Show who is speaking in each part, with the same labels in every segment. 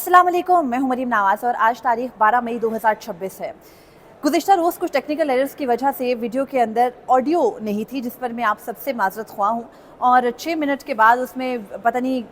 Speaker 1: अस्सलाम वालेकुम, मैं हूं मरीम नवाज़ और आज तारीख 12 मई 2026 है। गुज़िश्ता रोज़ कुछ टेक्निकल एरर्स की वजह से वीडियो के अंदर ऑडियो नहीं थी, जिस पर मैं आप सबसे माज़रत ख्वाह हूँ। और 6 मिनट के बाद उसमें पता नहीं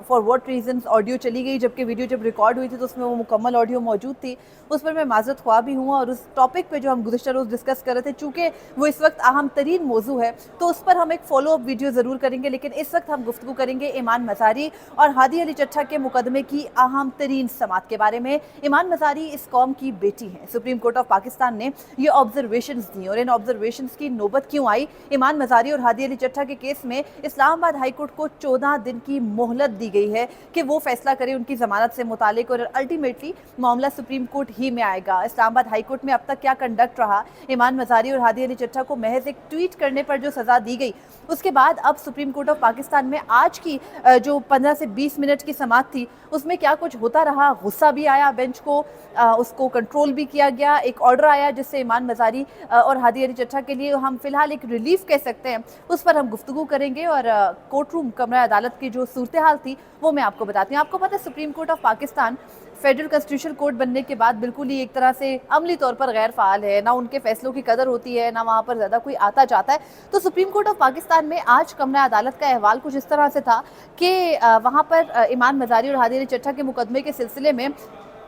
Speaker 1: फॉर व्हाट रीज़न्स ऑडियो चली गई, जबकि वीडियो जब रिकॉर्ड हुई थी तो उसमें वो मुकम्मल ऑडियो मौजूद थी। उस पर मैं माज़रत ख्वाह भी हूँ। और उस टॉपिक पे जो हम गुज़िश्ता रोज़ डिस्कस कर रहे थे, चूँकि वो इस वक्त अहम तरीन मौजू है, तो उस पर हम एक फॉलो अप वीडियो ज़रूर करेंगे। लेकिन इस वक्त हम गुफ्तगू करेंगे ईमान मज़ारी और हादी अली चट्टा के मुकदमे की अहम तरीन समात के बारे में। ईमान मज़ारी इस कौम की बेटी हैं। सुप्रीम कोर्ट ऑफ पाकिस्तान ने ये ऑब्जर्वेशंस दी और इन ऑब्जर्वेशंस की नौबत क्यों आई? ईमान मज़ारी और हादी अली चट्टा के केस में इस्लामाबाद हाई कोर्ट को 14 दिन की मोहलत दी गई है कि वो फैसला करे उनकी ज़मानत से मुतालिक, और अल्टीमेटली मामला सुप्रीम कोर्ट ही में आएगा। इस्लामाबाद हाई कोर्ट में अब तक क्या कंडक्ट रहा? ईमान मज़ारी और हादी अली चट्टा को महज एक ट्वीट करने पर जो सज़ा दी गई, उसके बाद अब सुप्रीम कोर्ट ऑफ पाकिस्तान में आज की जो 15 से 20 मिनट की समात थी, उसमें क्या कुछ होता रहा? गुस्सा भी आया बेंच को, उसको कंट्रोल भी किया गया। एक ऑर्डर आया जिससे ईमान मज़ारी और हादी अली चट्टा के लिए हम फिलहाल एक रिलीफ कह सकते हैं, उस पर हम गुफ्तगू करेंगे। और कोर्ट रूम कमरा अदालत की जो सूरत हाल थी वो मैं आपको बताती हूँ। आपको पता है supreme court of Pakistan federal constitutional court बनने के बाद बिल्कुल ही एक तरह से अमली तौर पर गैर फ़ाल है, ना उनके फैसलों की कदर होती है, ना वहाँ पर ज़्यादा कोई आता जाता है। तो सुप्रीम कोर्ट ऑफ पाकिस्तान में आज कमरा अदालत का अहवाल कुछ इस तरह से था कि वहाँ पर ईमान मज़ारी और हादी अली चट्टा के मुकदमे के सिलसिले में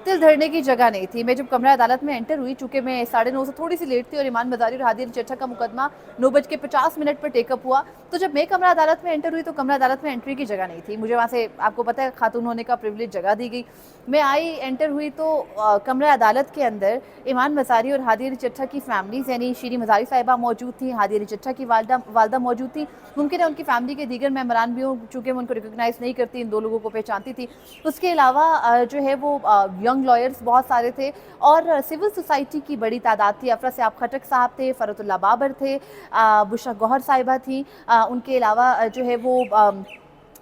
Speaker 1: तिल धरने की जगह नहीं थी। मैं जब कमरा अदालत में एंटर हुई, चूँकि मैं 9:30 से थोड़ी सी लेट थी और ईमान मज़ारी और हादी अली चट्टा का मुकदमा 9:50 पर टेकअप हुआ, तो जब मैं कमरा अदालत में एंटर हुई तो कमरा अदालत में एंट्री की जगह नहीं थी। मुझे वहाँ से, आपको पता है, खातून होने का प्रिविलेज जगह दी गई। मैं आई, एंटर हुई तो कमरा अदालत के अंदर ईमान मज़ारी और हादी अली चट्टा की फैमिलीज़, यानी शीरी मज़ारी साहिबा मौजूद थी, हादी अली चट्टा की वालदा मौजूद थी। मुमकिन है उनकी फैमिली के दीगर मेम्बरान भी हों, चूँकि मैं उनको रिकगनाइज़ नहीं करती, इन दो लोगों को पहचानती थी। उसके अलावा जो है वो यंग लॉयर्स बहुत सारे थे और सिविल सोसाइटी की बड़ी तादाद थी। अफरा सियाब खटक साहब थे, फ़रतुल्लाह बाबर थे, बुशरा गौहर साहिबा थी, उनके अलावा जो है वो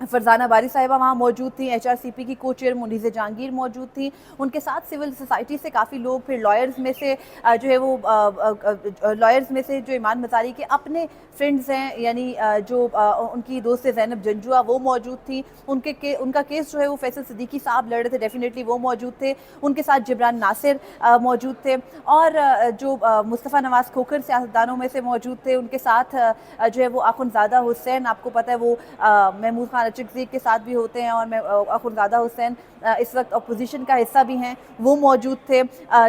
Speaker 1: फरजाना बारी साहिबा वहाँ मौजूद थी, HRCP की को चेयर मुनीज़ जहांगीर मौजूद थी, उनके साथ सिविल सोसाइटी से काफ़ी लोग, फिर लॉयर्स में से जो है वो लॉयर्स में से जो ईमान मज़ारी के अपने फ्रेंड्स हैं, यानी जो उनकी दोस्त है ज़ैनब जंजुआ, वो मौजूद थी। उनका केस जो है वो फैसल सिद्दीकी साहब लड़ रहे थे, डेफिनेटली वो मौजूद थे। उनके साथ जिब्रान नासिर मौजूद थे और जो मुस्तफ़ा नवाज़ खोखर सियासतदानों में से मौजूद थे। उनके साथ जो है वो अखुनज़ादा हुसैन, आपको पता है वो महमूद खान अचकज़ई के साथ भी होते हैं, और अखुनज़ादा हुसैन इस वक्त अपोजिशन का हिस्सा भी हैं, वो मौजूद थे।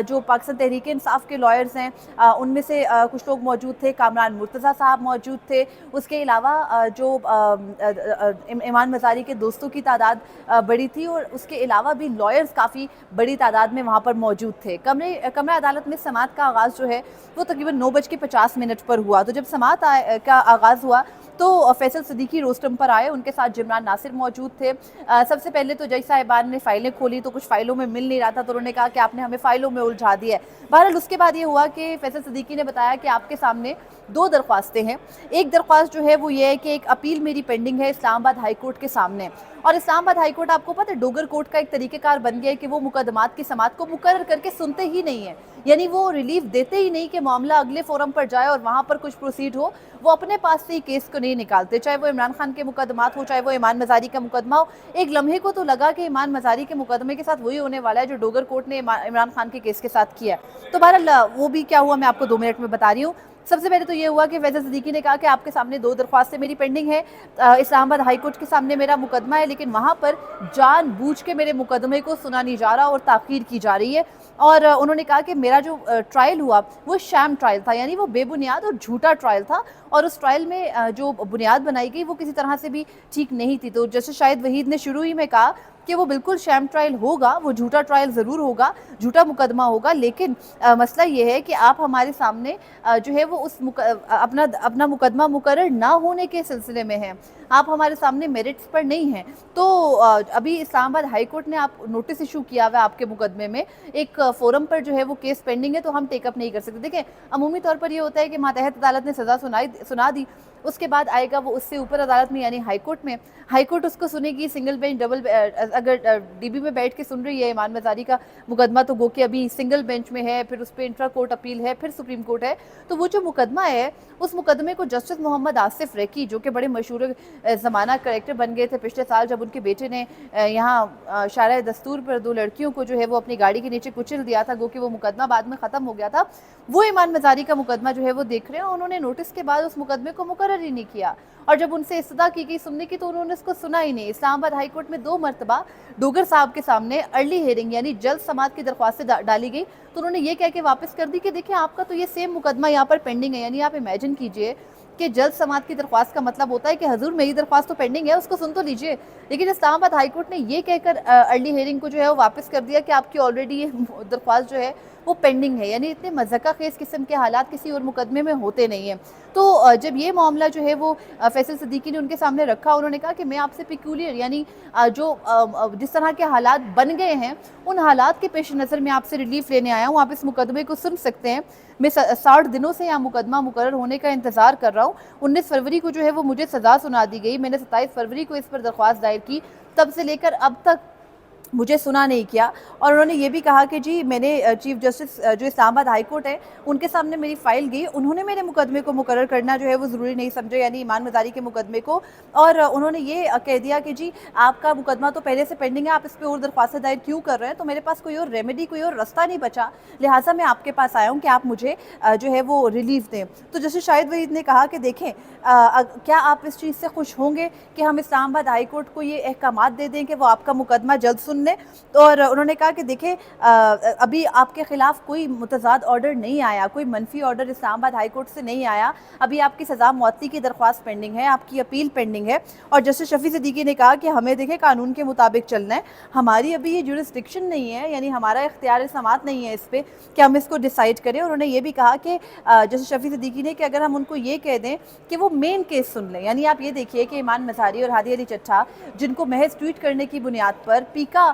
Speaker 1: जो पाकिस्तान तहरीक इंसाफ के लॉयर्स हैं उनमें से कुछ लोग मौजूद थे, कामरान मुर्तज़ा साहब मौजूद थे। उसके अलावा जो ईमान मज़ारी के दोस्तों की तादाद बड़ी थी, और उसके अलावा भी लॉयर्स काफ़ी बड़ी तादाद में वहाँ पर मौजूद थे। कमरा अदालत में समात का आगाज़ जो है वो तकरीबन 9:50 पर हुआ। तो जब समात का आगाज़ हुआ तो फैसल सिद्दीकी रोस्टम पर आए, उनके साथ जिब्रान नासिर मौजूद थे। सबसे पहले तो जज साहिबान ने फ़ाइलें खोली तो कुछ फ़ाइलों में मिल नहीं रहा था, तो उन्होंने कहा कि आपने हमें फ़ाइलों में उलझा दिया है। बहरहाल उसके बाद ये हुआ कि फैसल सिद्दीकी ने बताया कि आपके सामने 2 दरख्वास्तें हैं। एक दरख्वास्त जो है वो ये है कि एक अपील मेरी पेंडिंग है इस्लामाबाद हाई कोर्ट के सामने, और इस्लामाबाद हाई कोर्ट आपको पता है डोगर कोर्ट का एक तरीक़ेकार बन गया है कि वो मुकदमात की समात को मुकर्रर करके सुनते ही नहीं है, यानी वो रिलीफ देते ही नहीं कि मामला अगले फोरम पर जाए और वहाँ पर कुछ प्रोसीड हो। वो अपने पास से ही केस को नहीं निकालते, चाहे वो इमरान खान के मुकदमात हो, चाहे वो ईमान मज़ारी का मुकदमा हो। एक लम्हे को तो लगा कि ईमान मज़ारी के मुकदमे के साथ वही होने वाला है जो डोगर कोर्ट ने इमरान खान के केस के साथ किया है। तो बहरहाल वो भी क्या हुआ मैं आपको 2 मिनट में बता रही हूँ। सबसे पहले तो ये हुआ कि फैसल सिद्दीकी ने कहा कि आपके सामने 2 दरख्वास्तें मेरी पेंडिंग है। इस्लामाबाद हाई कोर्ट के सामने मेरा मुकदमा है, लेकिन वहाँ पर जानबूझ के मेरे मुकदमे को सुना नहीं जा रहा और ताख़ीर की जा रही है। और उन्होंने कहा कि मेरा जो ट्रायल हुआ वो शैम ट्रायल था, यानी वो बेबुनियाद और झूठा ट्रायल था, और उस ट्रायल में जो बुनियाद बनाई गई वो किसी तरह से भी ठीक नहीं थी। तो जस्टिस शाहिद वहीद ने शुरू ही में कहा कि वो बिल्कुल शैम ट्रायल होगा, वो झूठा ट्रायल ज़रूर होगा, झूठा मुकदमा होगा, लेकिन मसला ये है कि आप हमारे सामने जो है वो अपना मुकदमा मुकर्रर ना होने के सिलसिले में हैं, आप हमारे सामने मेरिट्स पर नहीं हैं। तो अभी इस्लामाबाद हाई कोर्ट ने आप नोटिस इशू किया हुआ है आपके मुकदमे में, एक फोरम पर जो है वो केस पेंडिंग है, तो हम टेकअप नहीं कर सकते। देखें, अमूमी तौर पर ये होता है कि मातहत अदालत ने सज़ा सुना दी, اس کے بعد آئے گا وہ اس سے اوپر عدالت میں یعنی ہائی کورٹ میں، ہائی کورٹ اس کو سنے گی سنگل بینچ ڈبل اگر ڈی بی میں بیٹھ کے سن رہی ہے ایمان مزاری کا مقدمہ تو گو کہ ابھی سنگل بینچ میں ہے، پھر اس پہ انٹرا کورٹ اپیل ہے، پھر سپریم کورٹ ہے، تو وہ جو مقدمہ ہے اس مقدمے کو جسٹس محمد آصف ریکی جو کہ بڑے مشہور زمانہ کریکٹر بن گئے تھے پچھلے سال جب ان کے بیٹے نے یہاں شارع دستور پر 2 لڑکیوں کو جو ہے وہ اپنی گاڑی کے نیچے کچل دیا تھا، گو کہ وہ مقدمہ بعد میں ختم ہو گیا تھا، وہ ایمان مزاری کا مقدمہ جو ہے وہ دیکھ رہے ہیں، انہوں نے نوٹس کے بعد اس مقدمے کو مقرر ہی نہیں کیا، اور جب ان سے استدعا کی گئی سننے کی تو انہوں نے اس کو سنا ہی نہیں۔ اسلام آباد ہائی کورٹ میں 2 مرتبہ ڈوگر صاحب کے سامنے ارلی ہیئرنگ یعنی جلد سماعت کی درخواست ڈالی گئی تو انہوں نے یہ کہہ کے واپس کر دی کہ دیکھیں آپ کا تو یہ سیم مقدمہ یہاں پر پینڈنگ ہے، یعنی آپ امیجن کیجئے کہ جلد سماعت کی درخواست کا مطلب ہوتا ہے کہ حضور میری درخواست تو پینڈنگ ہے، اس کو سن تو لیجئے، لیکن اسلام آباد ہائی کورٹ نے یہ کہہ کر ارلی ہیئرنگ کو جو ہے وہ واپس کر دیا کہ آپ کی آلریڈی یہ درخواست جو ہے وہ پینڈنگ ہے، یعنی اتنے مذکہ خیز قسم کے حالات کسی اور مقدمے میں ہوتے نہیں ہیں۔ تو جب یہ معاملہ جو ہے وہ فیصل صدیقی نے ان کے سامنے رکھا، انہوں نے کہا کہ میں آپ سے پیکولر یعنی جو جس طرح کے حالات بن گئے ہیں ان حالات کے پیش نظر میں آپ سے ریلیف لینے آیا ہوں، آپ اس مقدمے کو سن سکتے ہیں، میں 60 دنوں سے یہاں مقدمہ مقرر ہونے کا انتظار کر رہا ہوں، 19 فروری کو جو ہے وہ مجھے سزا سنا دی گئی، میں نے 27 فروری کو اس پر درخواست دائر کی، تب سے لے کر اب تک مجھے سنا نہیں کیا، اور انہوں نے یہ بھی کہا کہ جی میں نے چیف جسٹس جو اسلام آباد ہائی کورٹ ہے ان کے سامنے میری فائل گئی، انہوں نے میرے مقدمے کو مقرر کرنا جو ہے وہ ضروری نہیں سمجھے یعنی ایمان مزاری کے مقدمے کو، اور انہوں نے یہ کہہ دیا کہ جی آپ کا مقدمہ تو پہلے سے پینڈنگ ہے، آپ اس پہ اور درخواست دائر کیوں کر رہے ہیں، تو میرے پاس کوئی اور ریمیڈی کوئی اور رستہ نہیں بچا، لہٰذا میں آپ کے پاس آیا ہوں کہ آپ مجھے جو ہے وہ ریلیف دیں۔ تو جسٹس شاہد وحید نے کہا کہ دیکھیں کیا آپ اس چیز سے خوش ہوں گے کہ ہم اسلام آباد ہائی کورٹ کو یہ احکامات دے دیں کہ وہ آپ کا مقدمہ جلد سن لیں، اور انہوں نے کہا کہ دیکھیں ابھی آپ کے خلاف کوئی متضاد آرڈر نہیں آیا، کوئی منفی آرڈر اسلام آباد ہائی کورٹ سے نہیں آیا، ابھی آپ کی سزا معطلی کی درخواست پینڈنگ ہے، آپ کی اپیل پینڈنگ ہے، اور جسٹس شفیع صدیقی نے کہا کہ ہمیں دیکھیں قانون کے مطابق چلنا ہے، ہماری ابھی یہ جورسڈکشن نہیں ہے یعنی ہمارا اختیار سماعت نہیں ہے اس پہ کہ ہم اس کو ڈیسائیڈ کریں، اور انہوں نے یہ بھی کہا کہ جسٹس شفیع صدیقی نے کہ اگر ہم ان کو یہ کہہ دیں کہ وہ مین کیس سن لیں، یعنی آپ یہ دیکھیے کہ ایمان مظہری اور ہادی علی چٹھا جن کو محض ٹویٹ کرنے کی بنیاد پر پیکا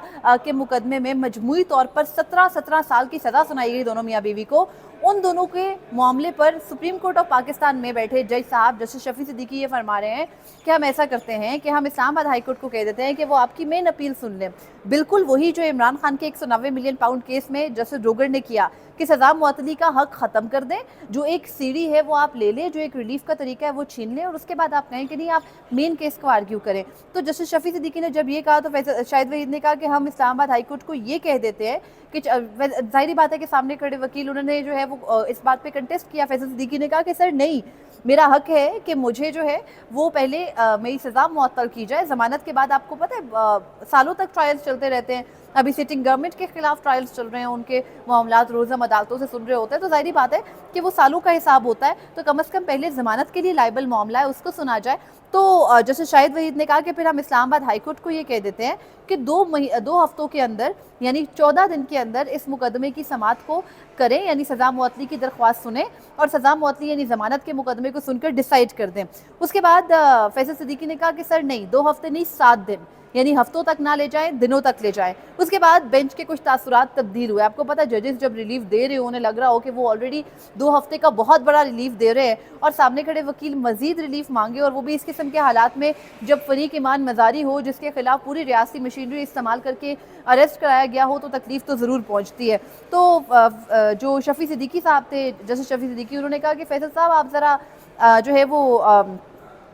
Speaker 1: کے مقدمے میں مجموعی طور پر 17 سال کی سزا سنائی گئی دونوں میاں بیوی کو، ان دونوں کے معاملے پر سپریم کورٹ آف پاکستان میں بیٹھے جج صاحب جسٹس شفیع صدیقی یہ فرما رہے ہیں کہ ہم ایسا کرتے ہیں کہ ہم اسلام آباد ہائی کورٹ کو کہہ دیتے ہیں کہ وہ آپ کی مین اپیل سن لیں، بالکل وہی جو عمران خان کے 190 ملین پاؤنڈ کیس میں جسٹس ڈوگر نے کیا کہ سزا معطلی کا حق ختم کر دیں، جو ایک سیڑھی ہے وہ آپ لے لیں، جو ایک ریلیف کا طریقہ ہے وہ چھین لیں، اور اس کے بعد آپ کہیں کہ نہیں آپ مین کیس کو آرگیو کریں۔ تو جسٹس شفیع صدیقی نے جب یہ کہا تو شاہد وحید نے کہا کہ ہم اسلام آباد ہائی کورٹ کو یہ کہہ دیتے ہیں کہ ظاہری بات ہے کہ سامنے کھڑے وکیل انہوں نے جو ہے وہ اس بات پہ کنٹیسٹ کیا، فیصل صدیقی نے کہا کہ سر نہیں، میرا حق ہے کہ مجھے جو ہے وہ پہلے میری سزا معطل کی جائے، ضمانت کے بعد آپ کو پتہ ہے سالوں تک ٹرائلز چلتے رہتے ہیں، ابھی سٹنگ گورنمنٹ کے خلاف ٹرائلز چل رہے ہیں، ان کے معاملات روز ہم عدالتوں سے سن رہے ہوتے ہیں، تو ظاہری بات ہے کہ وہ سالوں کا حساب ہوتا ہے، تو کم از کم پہلے ضمانت کے لیے لائبل معاملہ ہے اس کو سنا جائے۔ تو جسٹس شاہد وحید نے کہا کہ پھر ہم اسلام آباد ہائی کورٹ کو یہ کہہ دیتے ہیں کہ 2 ہفتوں کے اندر یعنی 14 دن کے اندر اس مقدمے کی سماعت کو کریں، یعنی سزا معطلی کی درخواست سنیں اور سزا معطلی یعنی ضمانت کے مقدمے کو سن کر ڈیسائیڈ کر دیں۔ اس کے بعد فیصل صدیقی نے کہا کہ سر نہیں، 2 ہفتے نہیں 7 دن، یعنی ہفتوں تک نہ لے جائیں، دنوں تک لے جائیں۔ اس کے بعد بینچ کے کچھ تاثرات تبدیل ہوئے، آپ کو پتہ ججز جب ریلیف دے رہے ہو انہیں لگ رہا ہو کہ وہ آلریڈی 2 ہفتے کا بہت بڑا ریلیف دے رہے ہیں، اور سامنے کھڑے وکیل مزید ریلیف مانگے، اور وہ بھی اس قسم کے حالات میں جب فریق ایمان مزاری ہو جس کے خلاف پوری ریاستی مشینری استعمال کر کے اریسٹ کرایا گیا ہو، تو تکلیف تو ضرور پہنچتی ہے۔ تو جو شفیع صدیقی صاحب تھے جسٹس شفیع صدیقی، انہوں نے کہا کہ فیصل صاحب آپ ذرا جو ہے وہ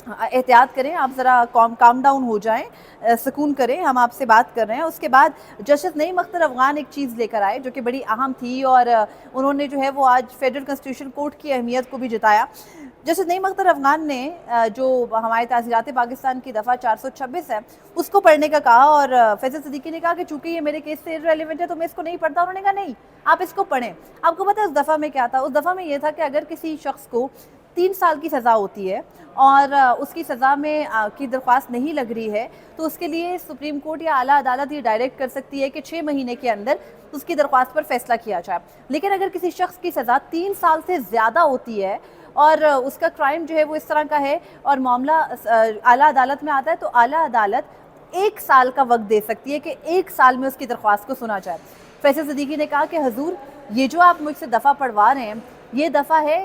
Speaker 1: احتیاط کریں، آپ ذرا کام ڈاؤن ہو جائیں، سکون کریں، ہم آپ سے بات کر رہے ہیں۔ اس کے بعد جسٹس نعیم اختر افغان ایک چیز لے کر آئے جو کہ بڑی اہم تھی، اور انہوں نے جو ہے وہ آج فیڈرل کنسٹیٹیوشن کورٹ کی اہمیت کو بھی جتایا۔ جسٹس نعیم اختر افغان نے جو ہمارے تعزیرات پاکستان کی دفعہ 426 ہے اس کو پڑھنے کا کہا، اور فیصل صدیقی نے کہا کہ چونکہ یہ میرے کیس سے ریلیونٹ ہے تو میں اس کو نہیں پڑھتا، انہوں نے کہا نہیں آپ اس کو پڑھیں۔ آپ کو پتہ ہے اس دفعہ میں کیا تھا؟ اس دفعہ میں یہ تھا کہ اگر کسی شخص کو 3 سال کی سزا ہوتی ہے اور اس کی سزا میں کی درخواست نہیں لگ رہی ہے تو اس کے لیے سپریم کورٹ یا اعلیٰ عدالت یہ ڈائریکٹ کر سکتی ہے کہ 6 مہینے کے اندر اس کی درخواست پر فیصلہ کیا جائے۔ لیکن اگر کسی شخص کی سزا 3 سال سے زیادہ ہوتی ہے اور اس کا کرائم جو ہے وہ اس طرح کا ہے اور معاملہ اعلیٰ عدالت میں آتا ہے تو اعلیٰ عدالت 1 سال کا وقت دے سکتی ہے کہ 1 سال میں اس کی درخواست کو سنا جائے۔ فیصل صدیقی نے کہا کہ حضور یہ جو آپ مجھ سے دفعہ پڑھوا رہے ہیں یہ دفعہ ہے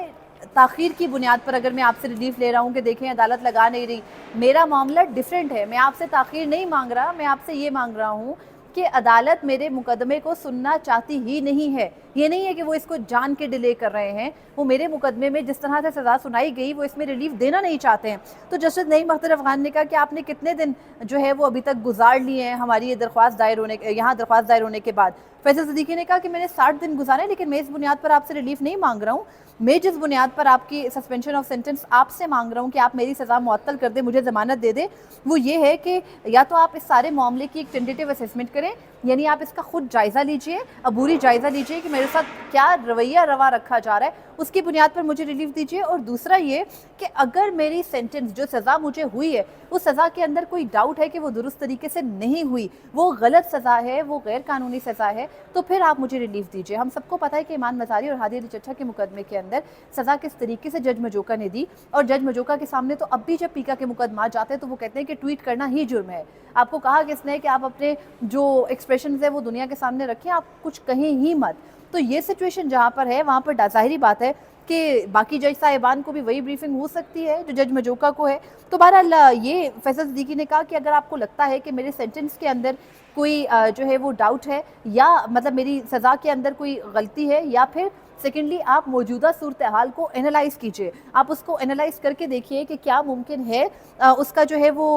Speaker 1: ताख़ीर की बुनियाद पर अगर मैं आपसे रिलीफ ले रहा हूँ कि देखें अदालत लगा नहीं रही, मेरा मामला डिफरेंट है। मैं आपसे ताख़ीर नहीं मांग रहा, मैं आपसे ये मांग रहा हूँ कि अदालत मेरे मुकदमे को सुनना चाहती ही नहीं है। ये नहीं है कि वो इसको जान के डिले कर रहे हैं, वो मेरे मुकदमे में जिस तरह से सज़ा सुनाई गई वो इसमें रिलीफ देना नहीं चाहते हैं। तो जस्टिस नईम अख्तर अफ़गान ने कहा कि आपने कितने दिन जो है वो अभी तक गुजार लिए हैं हमारी ये दरख्वास्त दायर होने यहाँ दरख्वास्त दायर होने के बाद। फैसल सिद्दीकी ने कहा कि मैंने 60 दिन गुजारे, लेकिन मैं इस बुनियाद पर आपसे रिलीफ नहीं मांग रहा हूँ। मैं जिस बुनियाद पर आपकी सस्पेंशन ऑफ सेंटेंस आपसे मांग रहा हूँ कि आप मेरी सज़ा मुअत्तल कर दे, मुझे ज़मानत दे दे, वो ये है कि या तो आप इस सारे मामले की एक टेंटेटिव असेसमेंट करें, यानी आप इसका खुद जायज़ा लीजिए, अबूरी जायज़ा लीजिए कि मेरे साथ क्या रवैया रवा रखा जा रहा है, उसकी बुनियाद पर मुझे रिलीफ दीजिए। और दूसरा ये कि अगर मेरी सेंटेंस जो सज़ा मुझे हुई है उस सज़ा के अंदर कोई डाउट है कि वो दुरुस्त तरीके से नहीं हुई, वो गलत सज़ा है, वो गैर कानूनी सज़ा है, तो फिर आप मुझे रिलीफ दीजिए। हम सबको पता है कि ईमान मज़ारी और हादी अली चट्टा के मुकदमे के अंदर सज़ा किस तरीके से जज मजोका ने दी, और जज मजोका के सामने तो अब भी जब पीका के मुकदमा जाते हैं तो वो कहते हैं कि ट्वीट करना ही जुर्म है। आपको कहा किसने कि आप अपने जो एक्सप्रेशन है वो दुनिया के सामने रखें, आप कुछ कहें ही मत। तो ये सिचुएशन जहाँ पर है वहाँ पर ज़ाहिरी बात है कि बाकी जज साहिबान को भी वही ब्रीफिंग हो सकती है जो जज मजोका को है। तो बहरहाल ये फैसल सिद्दीकी ने कहा कि अगर आपको लगता है कि मेरे सेंटेंस के अंदर कोई जो है वो डाउट है, या मतलब मेरी सज़ा के अंदर कोई गलती है, या फिर सेकेंडली आप मौजूदा सूरत हाल को एनालाइज़ कीजिए, आप उसको एनालाइज़ करके देखिए कि क्या मुमकिन है उसका जो है वो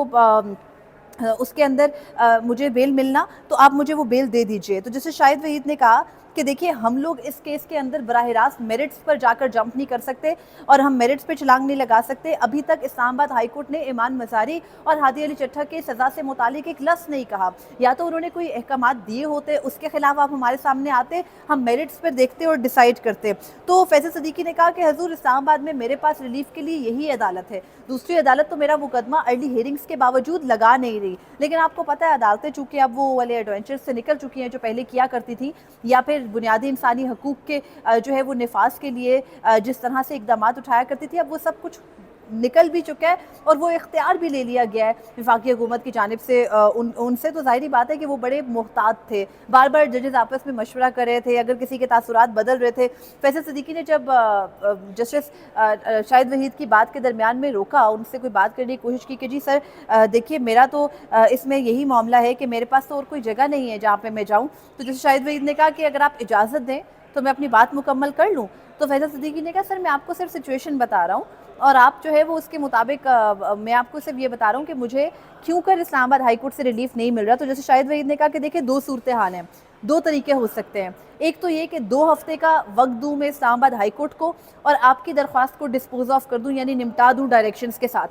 Speaker 1: उसके अंदर मुझे बेल मिलना, तो आप मुझे वो बेल दे दीजिए। तो जैसे शाहिद वहीद ने कहा कि देखिए हम लोग इस केस के अंदर बराह रास्त मेरिट्स पर जाकर जंप नहीं कर सकते और हम मेरिट्स पे छलांग नहीं लगा सकते। अभी तक इस्लामाबाद हाई कोर्ट ने ईमान मज़ारी और हादी अली चट्टा के सज़ा से मुतालिक एक लफ्ज़ नहीं कहा, या तो उन्होंने कोई अहकामात दिए होते उसके खिलाफ आप हमारे सामने आते, हम मेरिट्स पर देखते और डिसाइड करते। तो फैसल सिद्दीकी ने कहा कि हजूर इस्लामाबाद में मेरे पास रिलीफ के लिए यही अदालत है, दूसरी अदालत तो मेरा मुकदमा अर्ली हियरिंग्स के बावजूद लगा नहीं रही। लेकिन आपको पता है अदालतें चूँकि अब वो वाले एडवेंचर्स से निकल चुकी हैं जो पहले किया करती थी, या फिर बुनियादी इंसानी हकूक़ के जो है वो निफाज के लिए जिस तरह से इक़दामात उठाया करती थी, अब वो सब कुछ निकल भी चुका है और वो इख्तियार भी ले लिया गया है वफाकी हुकूमत की जानिब से। उनसे तो ज़ाहिरी बात है कि वो बड़े मुहतात थे, बार बार जजेस आपस में मशवरा कर रहे थे, अगर किसी के तासुरात बदल रहे थे। फैसल सिद्दीकी ने जब जस्टिस शाहिद वहीद की बात के दरमियान में रोका, उनसे कोई बात करने की कोशिश की कि जी सर देखिए मेरा तो इसमें यही मामला है कि मेरे पास तो और कोई जगह नहीं है जहाँ पर मैं जाऊँ। तो जस्टिस शाहिद वहीद ने कहा कि अगर आप इजाज़त दें तो मैं अपनी बात मुकम्मल कर लूँ। तो फैसल सिद्दीकी ने कहा सर मैं आपको सिर्फ सिचुएशन बता रहा हूँ और आप जो है वो उसके मुताबिक मैं आपको सिर्फ ये बता रहा हूँ कि मुझे क्यों कर इस्लामाबाद हाई कोर्ट से रिलीफ नहीं मिल रहा। तो जैसे शाहिद वहीद ने कहा कि देखिए दो सूरत हाल हैं, दो तरीके हो सकते हैं। एक तो ये कि 2 हफ्ते का वक्त दूँ मैं इस्लामाबाद हाई कोर्ट को और आपकी दरख्वास्त को डिस्पोज ऑफ कर दूँ, यानी निपटा दूँ डायरेक्शंस के साथ।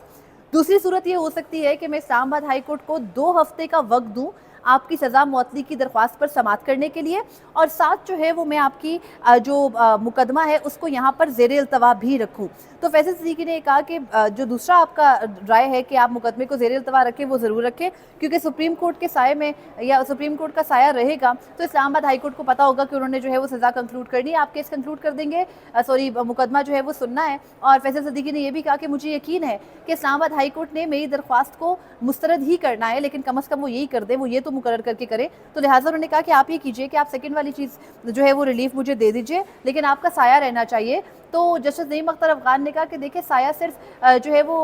Speaker 1: दूसरी सूरत ये हो सकती है कि मैं इस्लामाबाद हाई कोर्ट को 2 हफ्ते का वक्त दूँ आपकी सज़ा मुअत्तली की दरख्वास्त पर समाअत करने के लिए, और साथ जो है वो मैं आपकी जो मुकदमा है उसको यहाँ पर ज़ेर इल्तवा भी रखूँ। तो फैसल सिद्दीकी ने कहा कि जो दूसरा आपका राय है कि आप मुकदमे को ज़ेर इल्तवा रखें वो ज़रूर रखें, क्योंकि सुप्रीम कोर्ट के साये में या सुप्रीम कोर्ट का साया रहेगा तो इस्लामाबाद हाई कोर्ट को पता होगा कि उन्होंने जो है वो सज़ा कंक्लूड करनी है, आप केस कंक्लूड कर देंगे, सॉरी मुकदमा जो है वो सुनना है। और फैसल सिद्दीकी ने यह भी कहा कि मुझे यकीन है कि इस्लामाबाद हाई कोर्ट ने मेरी दरख्वास्त को मुस्तरद ही करना है, लेकिन कम अज़ कम वो यही कर दे, वो ये तो मुकर्रर करके करे। तो लिहाजा उन्होंने कहा कि आप ये कीजिए कि आप सेकंड वाली चीज़ जो है वो रिलीफ मुझे दे दीजिए, लेकिन आपका साया रहना चाहिए। तो जस्टिस नईम अख्तर अफ़गान ने कहा कि देखिए साया सिर्फ जो है वो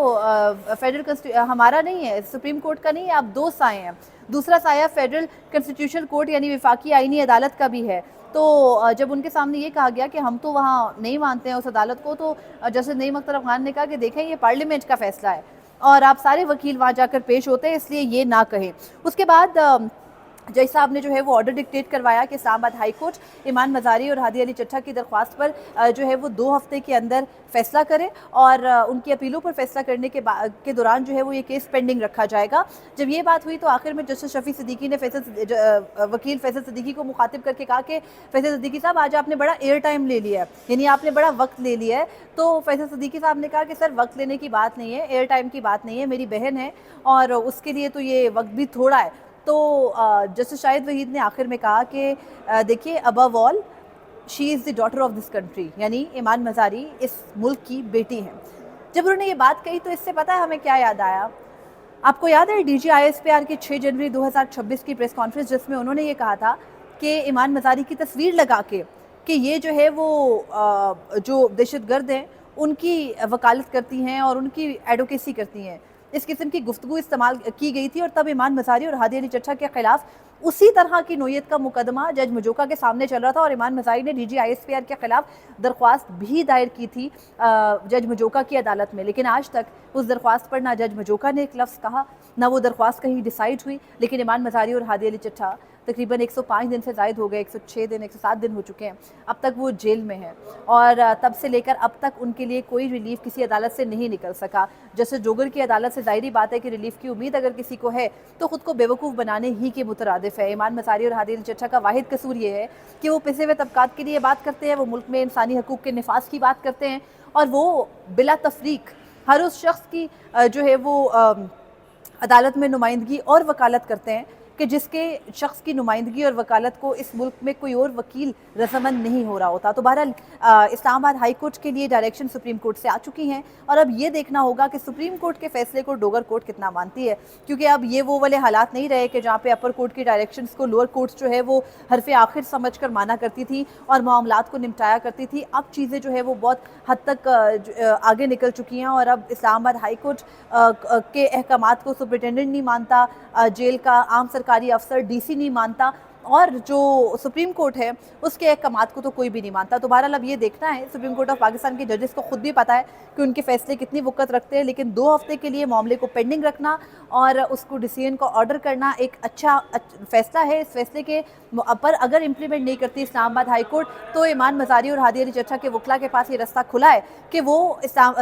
Speaker 1: फेडरल हमारा नहीं है, सुप्रीम कोर्ट का नहीं है, आप 2 साए हैं। दूसरा साया फेडरल कॉन्स्टिट्यूशनल कोर्ट यानी वफाकी आईनी अदालत का भी है। तो जब उनके सामने ये कहा गया कि हम तो वहाँ नहीं मानते हैं उस अदालत को, तो जस्टिस नईम अख्तर अफ़गान ने कहा कि देखें ये पार्लियामेंट का फ़ैसला है और आप सारे वकील वहाँ जाकर पेश होते हैं, इसलिए ये ना कहें। उसके बाद जज साहब ने जो है वो ऑर्डर डिक्टेट करवाया कि इस्लामाबाद हाई कोर्ट ईमान मज़ारी और हादी अली चट्टा की दरख्वास्त पर जो है वो 2 हफ्ते के अंदर फ़ैसला करे और उनकी अपीलों पर फ़ैसला करने के दौरान जो है वो ये केस पेंडिंग रखा जाएगा। जब ये बात हुई तो आखिर में जस्टिस शफी सिद्दीकी ने वकील फैसल सिद्दीकी को मुखातिब करके कहा कि फैसल सिद्दीकी साहब आज आपने बड़ा एयर टाइम ले लिया है, यानी आपने बड़ा वक्त ले लिया है। तो फैसल सिद्दीकी साहब ने कहा कि सर वक्त लेने की बात नहीं है, एयर टाइम की बात नहीं है, मेरी बहन है और उसके लिए तो ये वक्त भी थोड़ा है। तो जस्टिस शाहिद वहीद ने आखिर में कहा कि देखिए above all she is the daughter of this country, यानी ईमान मज़ारी इस मुल्क की बेटी हैं। जब उन्होंने ये बात कही तो इससे पता है हमें क्या याद आया? आपको याद है DGISPR की 6 जनवरी 2026 की प्रेस कॉन्फ्रेंस, जिसमें उन्होंने ये कहा था कि ईमान मज़ारी की तस्वीर लगा के कि ये जो है वो जो दहशतगर्द हैं ان کی وکالت کرتی ہیں اور ان کی ایڈوکیسی کرتی ہیں۔ اس قسم کی گفتگو استعمال کی گئی تھی اور تب ایمان مظاہری اور ہادی علی چٹھا کے خلاف اسی طرح کی نوعیت کا مقدمہ جج مجوکا کے سامنے چل رہا تھا، اور ایمان مظاہری نے D G I S P R کے خلاف درخواست بھی دائر کی تھی جج مجوکا کی عدالت میں، لیکن آج تک اس درخواست پر نہ جج مجوکا نے ایک لفظ کہا، نہ وہ درخواست کہیں ڈیسائیڈ ہوئی۔ لیکن ایمان مظاہری اور ہادی علی چٹھا تقریباً 105 دن سے زائد ہو گئے، 106 دن 107 دن ہو چکے ہیں، اب تک وہ جیل میں ہیں، اور تب سے لے کر اب تک ان کے لیے کوئی ریلیف کسی عدالت سے نہیں نکل سکا۔ جسٹس جوگر کی عدالت سے ظاہری بات ہے کہ ریلیف کی امید اگر کسی کو ہے تو خود کو بیوقوف بنانے ہی کے مترادف ہے۔ ایمان مظاہری اور ہادی علی چٹھا کا واحد قصور یہ ہے کہ وہ پسے ہوئے طبقات کے لیے بات کرتے ہیں، وہ ملک میں انسانی حقوق کے نفاذ کی بات کرتے ہیں، اور وہ بلا تفریق ہر اس شخص کی جو ہے وہ عدالت میں نمائندگی اور وکالت کرتے ہیں کہ جس کے شخص کی نمائندگی اور وکالت کو اس ملک میں کوئی اور وکیل رضامند نہیں ہو رہا ہوتا۔ تو بہرحال اسلام آباد ہائی کورٹ کے لیے ڈائریکشن سپریم کورٹ سے آ چکی ہیں، اور اب یہ دیکھنا ہوگا کہ سپریم کورٹ کے فیصلے کو ڈوگر کورٹ کتنا مانتی ہے، کیونکہ اب یہ وہ والے حالات نہیں رہے کہ جہاں پہ اپر کورٹ کی ڈائریکشنز کو لوور کورٹ جو ہے وہ حرف آخر سمجھ کر مانا کرتی تھی اور معاملات کو نمٹایا کرتی تھی۔ اب چیزیں جو ہے وہ بہت حد تک آگے نکل چکی ہیں، اور اب اسلام آباد ہائی کورٹ کے احکامات کو سپرنٹینڈنٹ نہیں مانتا، جیل کا عام سرکاری افسر ڈی سی نہیں مانتا، اور جو سپریم کورٹ ہے اس کے احکامات کو تو کوئی بھی نہیں مانتا۔ تو بہرحال اب یہ دیکھنا ہے، سپریم کورٹ آف پاکستان کے ججز کو خود بھی پتا ہے کہ ان کے فیصلے کتنی وقت رکھتے ہیں، لیکن 2 ہفتے کے لیے معاملے کو پینڈنگ رکھنا اور اس کو ڈیسیژن کو آرڈر کرنا ایک اچھا فیصلہ ہے۔ اس فیصلے کے پر اگر امپلیمنٹ نہیں کرتی اسلام آباد ہائی کورٹ تو ایمان مظاہری اور ہادی علی چٹھا کے وکلا کے پاس یہ رستہ کھلا ہے کہ وہ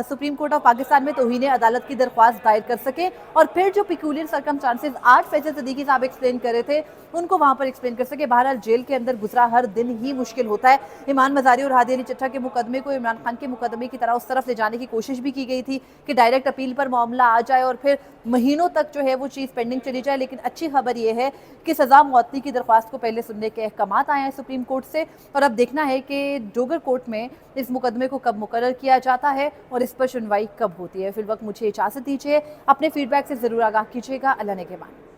Speaker 1: سپریم کورٹ آف پاکستان میں توہین عدالت کی درخواست دائر کر سکے، اور پھر جو پیکولر سرکمسٹانسز آج فیصل صدیقی صاحب ایکسپلین کر رہے تھے ان کو وہاں پر ایکسپلین کر سکے۔ بہرحال جیل کے اندر گزرا ہر دن ہی مشکل ہوتا ہے۔ ایمان مظاہری اور ہادی علی چٹھا کے مقدمے کو عمران خان کے مقدمے کی طرح اس طرف لے جانے کی کوشش بھی کی گئی تھی کہ ڈائریکٹ اپیل پر معاملہ آ جائے اور پھر مہینوں تک جو ہے وہ چیز پینڈنگ چلی جائے، لیکن اچھی خبر یہ ہے کہ سزا معطلی کی درخواست کو پہلے سننے کے احکامات آئے ہیں سپریم کورٹ سے، اور اب دیکھنا ہے کہ ڈوگر کورٹ میں اس مقدمے کو کب مقرر کیا جاتا ہے اور اس پر سنوائی کب ہوتی ہے۔ فی الوقت مجھے اجازت دیجیے، اپنے فیڈ بیک سے ضرور آگاہ کیجیے گا۔ اللہ نگہبان۔